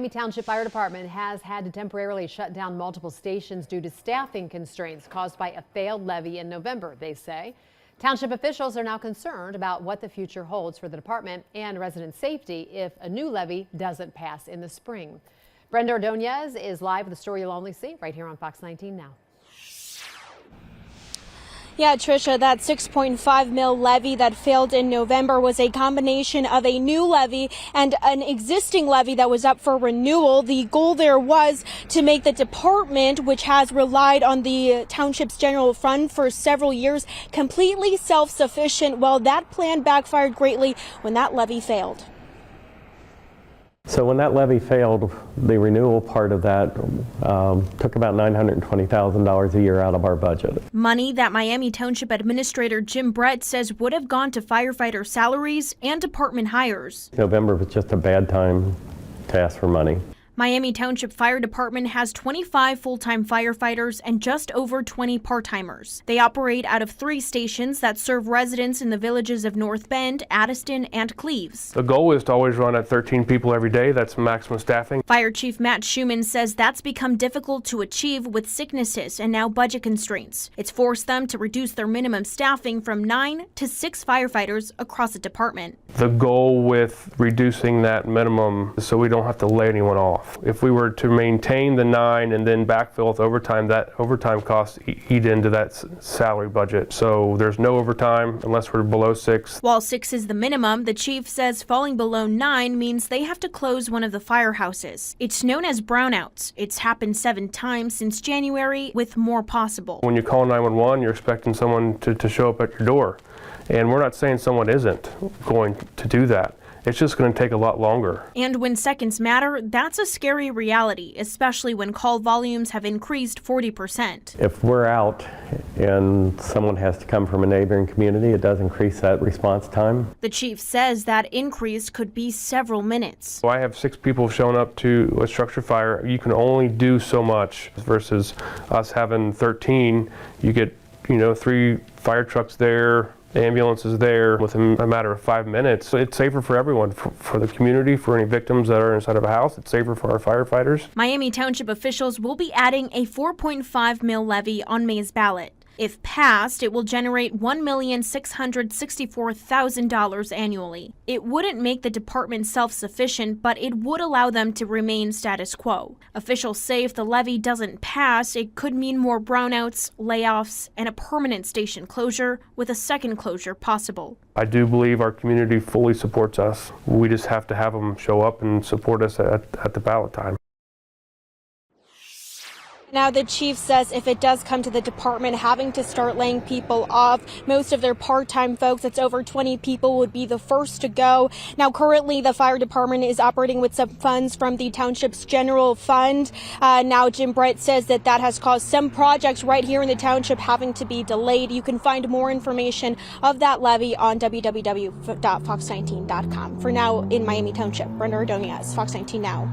Miami Township Fire Department has had to temporarily shut down multiple stations due to staffing constraints caused by a failed levy in November, they say. Township officials are now concerned about what the future holds for the department and resident safety if a new levy doesn't pass in the spring. Brenda Ordonez is live with a story you'll only see right here on Fox 19 now. Yeah, Tricia, that $6.5 million levy that failed in November was a combination of a new levy and an existing levy that was up for renewal. The goal there was to make the department, which has relied on the township's general fund for several years, completely self-sufficient. Well, that plan backfired greatly when that levy failed. So when that levy failed, the renewal part of that took about $920,000 a year out of our budget. Money that Miami Township Administrator Jim Brett says would have gone to firefighter salaries and department hires. November was just a bad time to ask for money. Miami Township Fire Department has 25 full-time firefighters and just over 20 part-timers. They operate out of 3 stations that serve residents in the villages of North Bend, Addiston, and Cleves. The goal is to always run at 13 people every day. That's maximum staffing. Fire Chief Matt Schuman says that's become difficult to achieve with sicknesses and now budget constraints. It's forced them to reduce their minimum staffing from 9 to 6 firefighters across the department. The goal with reducing that minimum is so we don't have to lay anyone off. If we were to maintain the 9 and then backfill with overtime, that overtime costs eat into that salary budget. So there's no overtime unless we're below 6. While 6 is the minimum, the chief says falling below 9 means they have to close one of the firehouses. It's known as brownouts. It's happened 7 times since January, with more possible. When you call 911, you're expecting someone to show up at your door. And we're not saying someone isn't going to do that. It's just going to take a lot longer. And when seconds matter, that's a scary reality, especially when call volumes have increased 40%. If we're out and someone has to come from a neighboring community, it does increase that response time. The chief says that increase could be several minutes. So I have 6 people showing up to a structure fire. You can only do so much versus us having 13. You get, 3 fire trucks there, ambulance is there within a matter of 5 minutes. It's safer for everyone, for the community, for any victims that are inside of a house. It's safer for our firefighters. Miami Township officials will be adding a $4.5 million levy on May's ballot. If passed, it will generate $1,664,000 annually. It wouldn't make the department self-sufficient, but it would allow them to remain status quo. Officials say if the levy doesn't pass, it could mean more brownouts, layoffs, and a permanent station closure, with a second closure possible. I do believe our community fully supports us. We just have to have them show up and support us at the ballot time. Now, the chief says if it does come to the department having to start laying people off, most of their part-time folks, that's over 20 people, would be the first to go. Now, currently, the fire department is operating with some funds from the township's general fund. Now, Jim Brett says that has caused some projects right here in the township having to be delayed. You can find more information of that levy on www.fox19.com. For now, in Miami Township, Brenda Ordonez, Fox 19 Now.